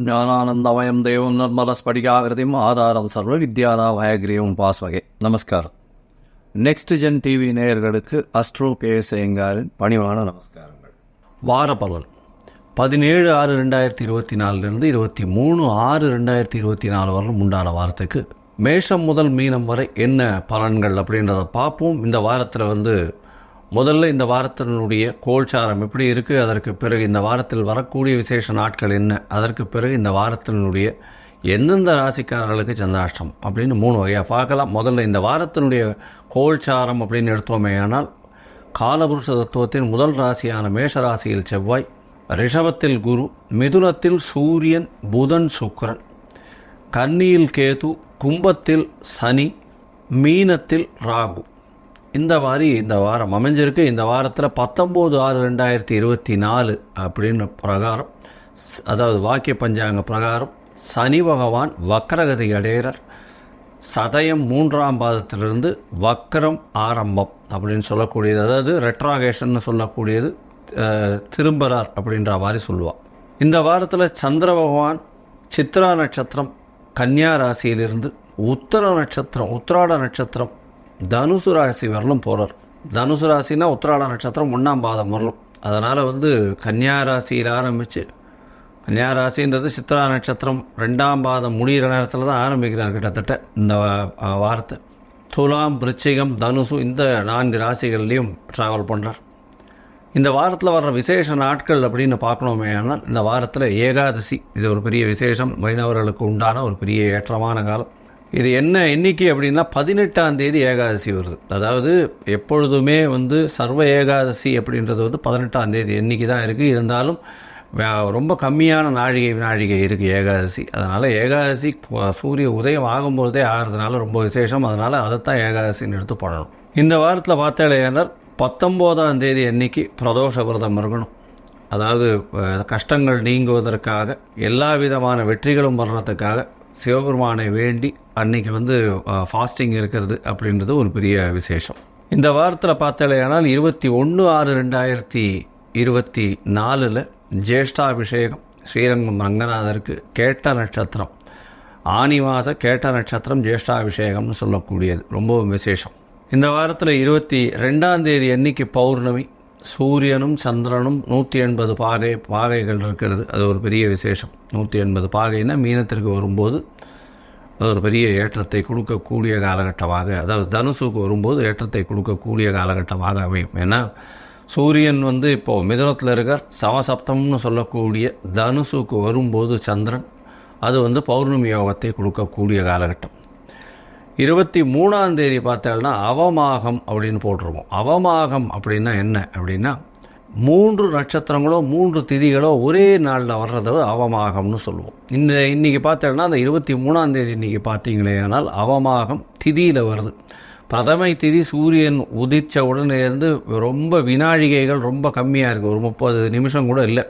ಜ್ಞಾನಾನಂದಮಯಂ ದೇವಂ ನಿರ್ಮಲಸ್ಫಟಿಕಾಕೃತಿಂ ஆதாரம் சர்வ வித்யானாம் ஹயக்ரீவம் பாஸ்வகே. நமஸ்காரம். நெக்ஸ்ட் ஜென் டிவி நேயர்களுக்கு அஸ்ட்ரோ கேஎஸ் ஐயங்காரின் பணிவான நமஸ்காரங்கள். வார பலன் 17/6/2024 23/6/2024 வரலும் உண்டான வாரத்துக்கு மேஷம் முதல் மீனம் வரை என்ன பலன்கள் அப்படின்றத பார்ப்போம். இந்த வாரத்தில் முதல்ல இந்த வாரத்தினுடைய கோல்சாரம் எப்படி இருக்குது, அதற்கு பிறகு இந்த வாரத்தில் வரக்கூடிய விசேஷ நாட்கள் என்ன, அதற்கு பிறகு இந்த வாரத்தினுடைய எந்தெந்த ராசிக்காரர்களுக்கு சந்திராஷ்டம் அப்படின்னு 3 வகையாக பார்க்கலாம். முதல்ல இந்த வாரத்தினுடைய கோல்சாரம் அப்படின்னு எடுத்தோமே ஆனால் காலபுருஷ தத்துவத்தின் முதல் ராசியான மேஷ ராசியில் செவ்வாய், ரிஷபத்தில் குரு, மிதுனத்தில் சூரியன், புதன், சுக்கிரன், கன்னியில் கேது, கும்பத்தில் சனி, மீனத்தில் ராகு. இந்த மாதிரி இந்த வாரம் அமைஞ்சிருக்கு. இந்த வாரத்தில் 19/6/2024 அப்படின்னு பிரகாரம், அதாவது வாக்கிய பஞ்சாங்க பிரகாரம் சனி பகவான் வக்கரகதி அடைகிறார். சதயம் 3ஆம் பாதத்திலிருந்து வக்கரம் ஆரம்பம் அப்படின்னு சொல்லக்கூடியது, அதாவது ரெட்ராகேஷன் சொல்லக்கூடியது, திரும்புகிறார் அப்படின்ற மாதிரி சொல்லுவாள். இந்த வாரத்தில் சந்திர பகவான் சித்ரா நட்சத்திரம் கன்னியா ராசியிலிருந்து உத்திராட நட்சத்திரம் தனுசு ராசி வரலும் போகிறார். தனுசு ராசினா உத்திராட நட்சத்திரம் 1ஆம் பாதம் வரலும். அதனால் கன்னியா ராசியில் ஆரம்பித்து, கன்னியா ராசின்றது சித்ரா நட்சத்திரம் 2ஆம் பாதம் முடிகிற நேரத்தில் தான் ஆரம்பிக்கிறார் கிட்டத்தட்ட இந்த வாரத்தை. துலாம், விருச்சிகம், தனுசு இந்த 4 ராசிகள்லேயும் ட்ராவல் பண்ணுறார். இந்த வாரத்தில் வர்ற விசேஷ நாட்கள் அப்படின்னு பார்க்கணுமே ஆனால் இந்த வாரத்தில் ஏகாதசி, இது ஒரு பெரிய விசேஷம், வைணவர்களுக்கு உண்டான ஒரு பெரிய ஏற்றமான காலம். இது என்ன எண்ணிக்கை அப்படின்னா 18ஆம் தேதி ஏகாதசி வருது. அதாவது எப்பொழுதுமே சர்வ ஏகாதசி அப்படின்றது 18ஆம் தேதி எண்ணிக்கை தான் இருக்குது. இருந்தாலும் ரொம்ப கம்மியான வினாழிகை இருக்குது ஏகாதசி. அதனால் ஏகாதசி சூரிய உதயம் ஆகும்போதே ஆகிறதுனால ரொம்ப விசேஷம். அதனால் அதைத்தான் ஏகாதசின்னு எடுத்து பண்ணணும். இந்த வாரத்தில் பார்த்தேன்னா 19ஆம் தேதி அன்னைக்கு பிரதோஷ விரதம் இருக்கணும். அதாவது கஷ்டங்கள் நீங்குவதற்காக, எல்லா விதமான வெற்றிகளும் வர்றதுக்காக சிவபெருமானை வேண்டி அன்னைக்கு ஃபாஸ்டிங் இருக்கிறது அப்படின்றது ஒரு பெரிய விசேஷம். இந்த வாரத்தில் பார்த்தேனால் 21/6/2024 ஜேஷ்டாபிஷேகம் ஸ்ரீரங்கம் ரங்கநாதருக்கு கேட்ட நட்சத்திரம், ஆனி மாத கேட்ட நட்சத்திரம் ஜேஷ்டாபிஷேகம்னு சொல்லக்கூடியது ரொம்பவும் விசேஷம். இந்த வாரத்தில் 22ஆம் தேதி அன்னைக்கு பௌர்ணமி, சூரியனும் சந்திரனும் 180 பாகைகள் இருக்கிறது. அது ஒரு பெரிய விசேஷம். 180 பாகைன்னா மீனத்திற்கு வரும்போது அது ஒரு பெரிய ஏற்றத்தை கொடுக்கக்கூடிய காலகட்டமாக, அதாவது தனுசுக்கு வரும்போது ஏற்றத்தை கொடுக்கக்கூடிய காலகட்டமாக அமையும். ஏன்னா சூரியன் இப்போது மிதுனத்தில் இருக்கார், சமசப்தம்னு சொல்லக்கூடிய தனுசுக்கு வரும்போது சந்திரன், அது பௌர்ணமி யோகத்தை கொடுக்கக்கூடிய காலகட்டம். 23ஆம் தேதி பார்த்தோம்னா அவமாகம் அப்படின்னு போட்டிருக்கோம். அவமாகம் அப்படின்னா என்ன அப்படின்னா 3 நட்சத்திரங்களோ 3 திதிகளோ ஒரே நாளில் வர்றத அவமாகம்னு சொல்லுவோம். இன்றைக்கி பார்த்தோம்னா அந்த 23ஆம் தேதி இன்றைக்கி பார்த்தீங்களே ஆனால் அவமாகம் திதியில் வருது. பிரதமை திதி சூரியன் உதித்த உடனே ரொம்ப வினாழிகைகள் ரொம்ப கம்மியாக இருக்குது. ஒரு 30 நிமிஷம் கூட இல்லை.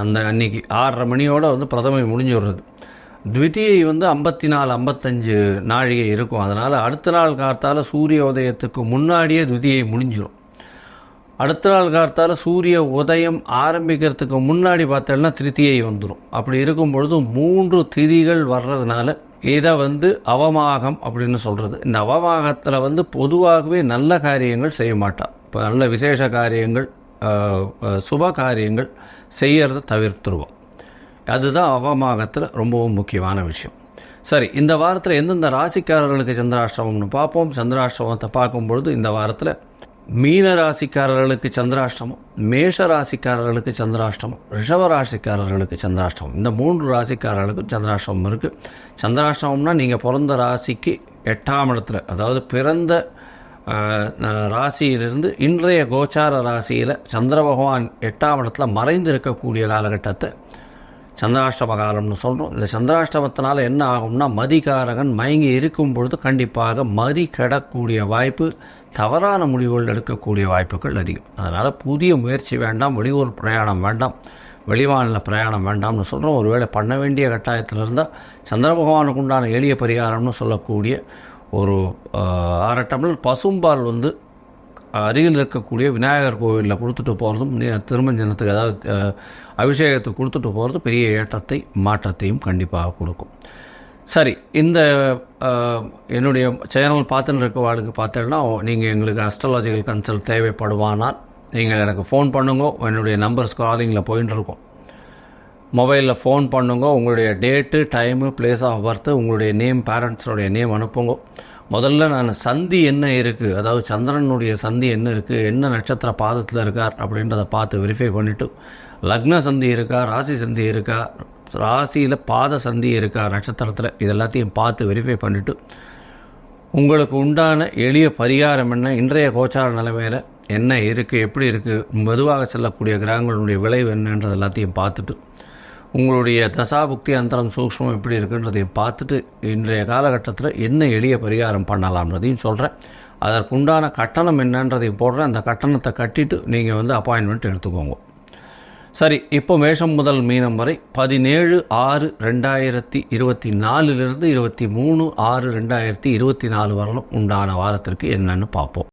அந்த அன்றைக்கி 6:30 மணியோடு பிரதமை முடிஞ்சு விடுறது. த்விதியை 54-55 நாழிகை இருக்கும். அதனால் அடுத்த நாள் காத்தால் சூரிய உதயத்துக்கு முன்னாடியே த்விதியை முடிஞ்சிடும். அடுத்த நாள் காத்தால் சூரிய உதயம் ஆரம்பிக்கிறதுக்கு முன்னாடி பார்த்தோம்னா திருத்தியை வந்துடும். அப்படி இருக்கும் பொழுது 3 திதிகள் வர்றதுனால இதை அவமாகம் அப்படின்னு சொல்கிறது. இந்த அவமாகத்தில் பொதுவாகவே நல்ல காரியங்கள் செய்ய மாட்டாள். இப்போ நல்ல விசேஷ காரியங்கள், சுப காரியங்கள் செய்யறதை தவிர்த்துருவோம். அதுதான் அவமாகத்தில் ரொம்பவும் முக்கியமான விஷயம். சரி, இந்த வாரத்தில் எந்தெந்த ராசிக்காரர்களுக்கு சந்திராஷ்டமம்னு பார்ப்போம். சந்திராஷ்டமத்தை பார்க்கும்பொழுது இந்த வாரத்தில் மீன ராசிக்காரர்களுக்கு சந்திராஷ்டமம், மேஷ ராசிக்காரர்களுக்கு சந்திராஷ்டமம், ரிஷப ராசிக்காரர்களுக்கு சந்திராஷ்டமம். இந்த 3 ராசிக்காரர்களுக்கும் சந்திராஷ்டமம் இருக்குது. சந்திராஷ்டமம்னா நீங்கள் பிறந்த ராசிக்கு 8ஆம் இடத்துல, அதாவது பிறந்த ராசியிலிருந்து இன்றைய கோச்சார ராசியில் சந்திர பகவான் 8ஆம் இடத்துல மறைந்து இருக்கக்கூடிய காலகட்டத்தை சந்திராஷ்டம காலம்னு சொல்கிறோம். இந்த சந்திராஷ்டமத்தினால் என்ன ஆகும்னா மதிகாரகன் மயங்கி இருக்கும் பொழுது கண்டிப்பாக மதி கெடக்கூடிய வாய்ப்பு, தவறான முடிவுகள் எடுக்கக்கூடிய வாய்ப்புகள் அதிகம். அதனால் புதிய முயற்சி வேண்டாம், வெளியூர் பிரயாணம் வேண்டாம், வெளிமாநில பிரயாணம் வேண்டாம்னு சொல்கிறோம். ஒருவேளை பண்ண வேண்டிய கட்டாயத்தில் இருந்தால் சந்திர பகவானுக்கு உண்டான எளிய பரிகாரம்னு சொல்லக்கூடிய ஒரு 1/2 டம்ளர் பசும்பால் அருகில் இருக்கக்கூடிய விநாயகர் கோவிலில் கொடுத்துட்டு போகிறதும் திருமஞ்சனத்துக்கு அதாவது அபிஷேகத்துக்கு கொடுத்துட்டு போகிறது பெரிய ஏற்றத்தை மாற்றத்தையும் கண்டிப்பாக கொடுக்கும். சரி, இந்த என்னுடைய சேனல் பார்த்துன்னு இருக்க வாழ்க்கை பார்த்தீங்கன்னா நீங்கள் எங்களுக்கு அஸ்ட்ராலஜிக்கல் கன்சல்ட் தேவைப்படுவானால் நீங்கள் எனக்கு ஃபோன் பண்ணுங்க. என்னுடைய நம்பர் ஸ்க்ராலிங்கில் போயின்னு இருக்கும். மொபைலில் ஃபோன் பண்ணுங்க. உங்களுடைய date, time, place of birth, உங்களுடைய நேம், பேரண்ட்ஸோடைய நேம் அனுப்புங்க. முதல்ல நான் சந்தி என்ன இருக்குது, அதாவது சந்திரனுடைய சந்தி என்ன இருக்குது, என்ன நட்சத்திர பாதத்தில் இருக்கார் அப்படின்றத பார்த்து வெரிஃபை பண்ணிவிட்டு, லக்ன சந்தி இருக்கா, ராசி சந்தி இருக்கா, ராசியில் பாத சந்தி இருக்கா, நட்சத்திரத்தில், இது எல்லாத்தையும் பார்த்து வெரிஃபை பண்ணிவிட்டு உங்களுக்கு உண்டான எளிய பரிகாரம் என்ன, இன்றைய கோச்சார நிலைமையில் என்ன இருக்குது, எப்படி இருக்குது, மெதுவாக செல்லக்கூடிய கிரகங்களுடைய விளைவு என்னன்றது எல்லாத்தையும் பார்த்துட்டு, உங்களுடைய தசாபுக்தி அந்தரம் சூக்ஷ்மம் எப்படி இருக்குன்றதையும் பார்த்துட்டு இன்றைய காலகட்டத்தில் என்ன எளிய பரிகாரம் பண்ணலாம்ன்றதையும் சொல்கிறேன். அதற்குண்டான கட்டணம் என்னன்றதையும் போடுறேன். அந்த கட்டணத்தை கட்டிட்டு நீங்கள் அப்பாயின்மெண்ட் எடுத்துக்கோங்க. சரி, இப்போ மேஷம் முதல் மீனம் வரை 17/6/2024 23/6/2024 வரலும் உண்டான வாரத்திற்கு என்னன்னு பார்ப்போம்.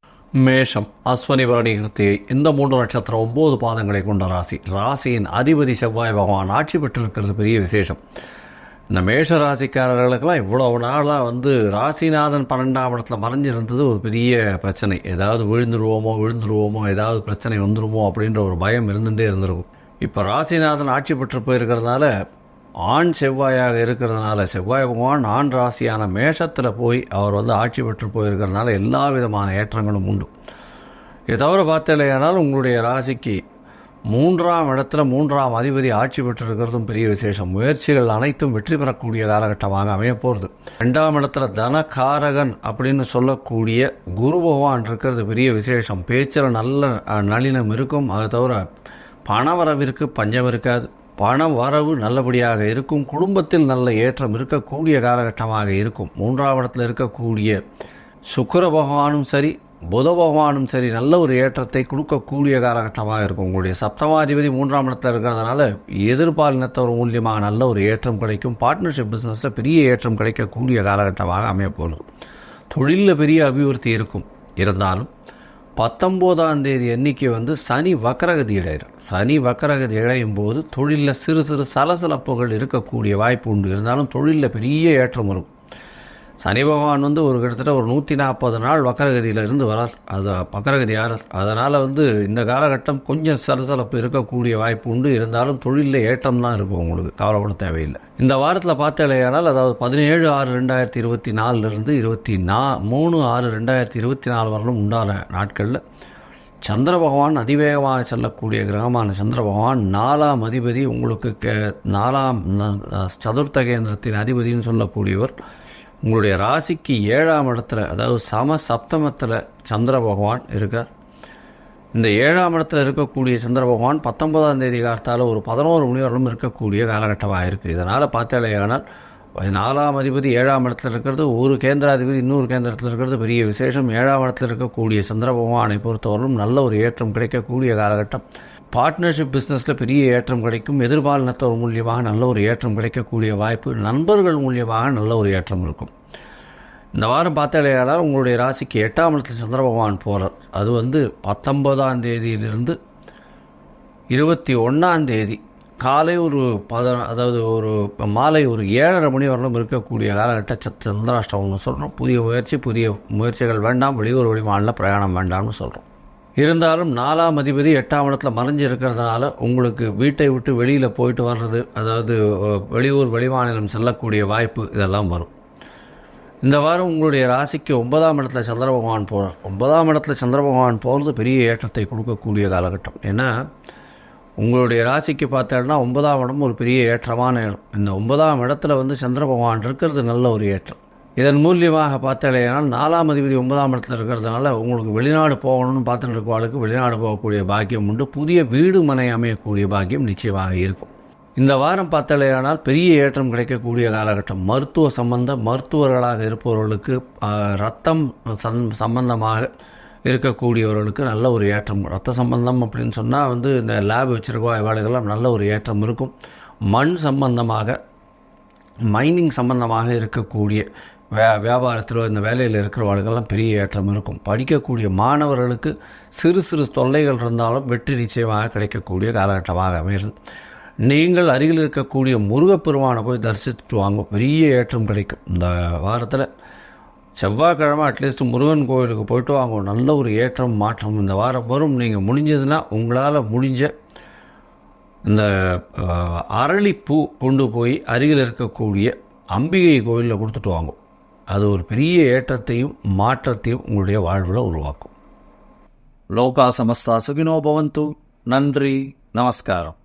மேஷம், அஸ்வனி, பரணி, கிருத்திகை இந்த 3 நட்சத்திரம் 9 பாதங்களை கொண்ட ராசி. ராசியின் அதிபதி செவ்வாய் பகவான் ஆட்சி பெற்றிருக்கிறது பெரிய விசேஷம். இந்த மேஷ ராசிக்காரர்களுக்கெல்லாம் இவ்வளவு நாளாக ராசிநாதன் 12ஆம் இடத்துல மறைஞ்சிருந்தது ஒரு பெரிய பிரச்சனை. ஏதாவது விழுந்துருவோமோ ஏதாவது பிரச்சனை வந்துருமோ அப்படின்ற ஒரு பயம் இருந்துகிட்டே இருந்திருக்கும். இப்போ ராசிநாதன் ஆட்சி பெற்று போயிருக்கிறதுனால, ஆண் செவ்வாயாக இருக்கிறதுனால, செவ்வாய் பகவான் ஆண் ராசியான மேஷத்தில் போய் அவர் ஆட்சி பெற்று போயிருக்கிறதுனால எல்லா விதமான ஏற்றங்களும் உண்டு. இதை தவிர பார்த்தலையானால் உங்களுடைய ராசிக்கு 3ஆம் இடத்துல 3ஆம் அதிபதி ஆட்சி பெற்றிருக்கிறதும் பெரிய விசேஷம். முயற்சிகள் அனைத்தும் வெற்றி பெறக்கூடிய காலகட்டமாக அமைய போகிறது. 2ஆம் இடத்துல தனகாரகன் அப்படின்னு சொல்லக்கூடிய குரு பகவான் இருக்கிறது பெரிய விசேஷம். பேச்சில் நல்ல நளினம் இருக்கும். அதை தவிர பணவரவிற்கு பஞ்சம் இருக்காது. பண வரவு நல்லபடியாக இருக்கும். குடும்பத்தில் நல்ல ஏற்றம் இருக்கக்கூடிய காலகட்டமாக இருக்கும். 3ஆம் இடத்தில் இருக்கக்கூடிய சுக்கிர பகவானும் சரி, புத பகவானும் சரி நல்ல ஒரு ஏற்றத்தை கொடுக்கக்கூடிய காலகட்டமாக இருக்கும். உங்களுடைய சப்தமாதிபதி 3ஆம் இடத்தில் இருக்கிறதுனால எதிர்பாலினத்தவர் மூலியமாக நல்ல ஒரு ஏற்றம் கிடைக்கும். பார்ட்னர்ஷிப் பிஸ்னஸில் பெரிய ஏற்றம் கிடைக்கக்கூடிய காலகட்டமாக அமையப்போகுது. தொழிலில் பெரிய அபிவிருத்தி இருக்கும். இருந்தாலும் 19ஆம் தேதி அன்னைக்கு சனி வக்கரகதி இடையிறார். சனி வக்கரகதி இழையும் போது தொழிலில் சிறு சிறு சலசலப்புகள் இருக்கக்கூடிய வாய்ப்பு உண்டு. இருந்தாலும் தொழிலில் பெரிய ஏற்றம் இருக்கும். சனி பகவான் ஒரு கிட்டத்தட்ட ஒரு 140 நாள் வக்கரகதியிலிருந்து வரார். அது வக்கரகதி ஆறார். அதனால் இந்த காலகட்டம் கொஞ்சம் சலசலப்பு இருக்கக்கூடிய வாய்ப்பு உண்டு. இருந்தாலும் தொழிலில் ஏற்றம் தான் இருக்கும். உங்களுக்கு கவலைப்பட தேவையில்லை. இந்த வாரத்தில் பார்த்தாலேயானால், அதாவது 17/6/2024 23/6/2024 வரலும் உண்டான நாட்களில் சந்திர பகவான் அதிவேகமாக செல்லக்கூடிய கிரகமான சந்திர பகவான் 4ஆம் அதிபதி, உங்களுக்கு 4ஆம் சதுர்த்த கேந்திரத்தின் அதிபதினு சொல்லக்கூடியவர் உங்களுடைய ராசிக்கு 7ஆம் இடத்துல, அதாவது சப்தமத்தில் சந்திர பகவான் இருக்கார். இந்த 7ஆம் இடத்துல இருக்கக்கூடிய சந்திர பகவான் 19ஆம் தேதி காலத்தால் ஒரு 11 மணி வரலும் இருக்கக்கூடிய காலகட்டமாக இருக்குது. இதனால் பார்த்தாலேயானால் 4ஆம் அதிபதி 7ஆம் இடத்துல இருக்கிறது, ஒரு கேந்திராதிபதி இன்னொரு கேந்திரத்தில் இருக்கிறது பெரிய விசேஷம். 7ஆம் இடத்துல இருக்கக்கூடிய சந்திர பகவானை பொறுத்தவரையும் நல்ல ஒரு ஏற்றம் கிடைக்கக்கூடிய காலகட்டம். பார்ட்னர்ஷிப் பிஸ்னஸில் பெரிய ஏற்றம் கிடைக்கும். எதிர்பாலினத்தவர் மூலியமாக நல்ல ஒரு ஏற்றம் கிடைக்கக்கூடிய வாய்ப்பு. நண்பர்கள் மூலியமாக நல்ல ஒரு ஏற்றம் இருக்கும். இந்த வாரம் பார்த்தாலேயானால் உங்களுடைய ராசிக்கு 8ஆம் இடத்துல சந்திர பகவான் போகிறார். அது 19ஆம் தேதியிலிருந்து 21ஆம் தேதி காலை அதாவது ஒரு மாலை ஒரு 7:30 மணி வரலும் இருக்கக்கூடிய காலகட்ட சந்திராஷ்டமம்னு சொல்கிறோம். புதிய முயற்சிகள் வேண்டாம். வெளியூர் வெளிமாநில பிரயாணம் வேண்டாம்னு சொல்கிறோம். இருந்தாலும் 4ஆம் அதிபதி 8ஆம் இடத்துல மறைஞ்சு இருக்கிறதுனால உங்களுக்கு வீட்டை விட்டு வெளியில் போயிட்டு வர்றது, அதாவது வெளியூர் வெளிமாநிலம் செல்லக்கூடிய வாய்ப்பு இதெல்லாம் வரும். இந்த வாரம் உங்களுடைய ராசிக்கு 9ஆம் இடத்துல சந்திர பகவான் போகிறார். 9ஆம் இடத்துல சந்திர பகவான் போகிறது பெரிய ஏற்றத்தை கொடுக்கக்கூடிய காலகட்டம். ஏன்னா உங்களுடைய ராசிக்கு பார்த்தோன்னா 9ஆம் இடம் ஒரு பெரிய ஏற்றமான இடம். இந்த 9ஆம் இடத்துல சந்திர பகவான் இருக்கிறது நல்ல ஒரு ஏற்றம். இதன் மூலியமாக பார்த்தாலேனால் 4ஆம் அதிபதி 9ஆம் இடத்துல இருக்கிறதுனால உங்களுக்கு வெளிநாடு போகணும்னு பார்த்துட்டு இருக்கவாளுக்கு வெளிநாடு போகக்கூடிய பாக்கியம் உண்டு. புதிய வீடு மனை அமையக்கூடிய பாக்கியம் நிச்சயமாக இருக்கும். இந்த வாரம் பார்த்தாலேயானால் பெரிய ஏற்றம் கிடைக்கக்கூடிய காலகட்டம். மருத்துவர்களாக இருப்பவர்களுக்கு, ரத்தம் சம்பந்தமாக இருக்கக்கூடியவர்களுக்கு நல்ல ஒரு ஏற்றம். ரத்த சம்பந்தம் அப்படின்னு சொன்னால் இந்த லேப் வச்சுருக்கோம் வேலைகள்லாம் நல்ல ஒரு ஏற்றம் இருக்கும். மண் சம்பந்தமாக, மைனிங் சம்பந்தமாக இருக்கக்கூடிய வியாபாரத்திலோ இந்த வேலையில் இருக்கிறவர்களுக்கெல்லாம் பெரிய ஏற்றம் இருக்கும். படிக்கக்கூடிய மாணவர்களுக்கு சிறு சிறு தொல்லைகள் இருந்தாலும் வெற்றி நிச்சயமாக கிடைக்கக்கூடிய காலகட்டமாக அமைகிறது. நீங்கள் அருகில் இருக்கக்கூடிய முருகப்பெருமானை போய் தரிசித்துட்டு வாங்க, பெரிய ஏற்றம் கிடைக்கும். இந்த வாரத்தில் செவ்வாய்க்கிழமை அட்லீஸ்ட் முருகன் கோயிலுக்கு போய்ட்டு வாங்க, நல்ல ஒரு ஏற்றம் மாற்றம் இந்த வாரம் வரும். நீங்கள் முடிஞ்சதுன்னா உங்களால் முடிஞ்ச இந்த அரளிப்பூ கொண்டு போய் அருகில் இருக்கக்கூடிய அம்பிகை கோயிலில் கொடுத்துட்டு வாங்கும். அது ஒரு பெரிய ஏற்றத்தையும் மாற்றத்தையும் உங்களுடைய வாழ்வில் உருவாக்கும். லோகா சமஸ்தா சுகினோ பவந்து. நன்றி, நமஸ்காரம்.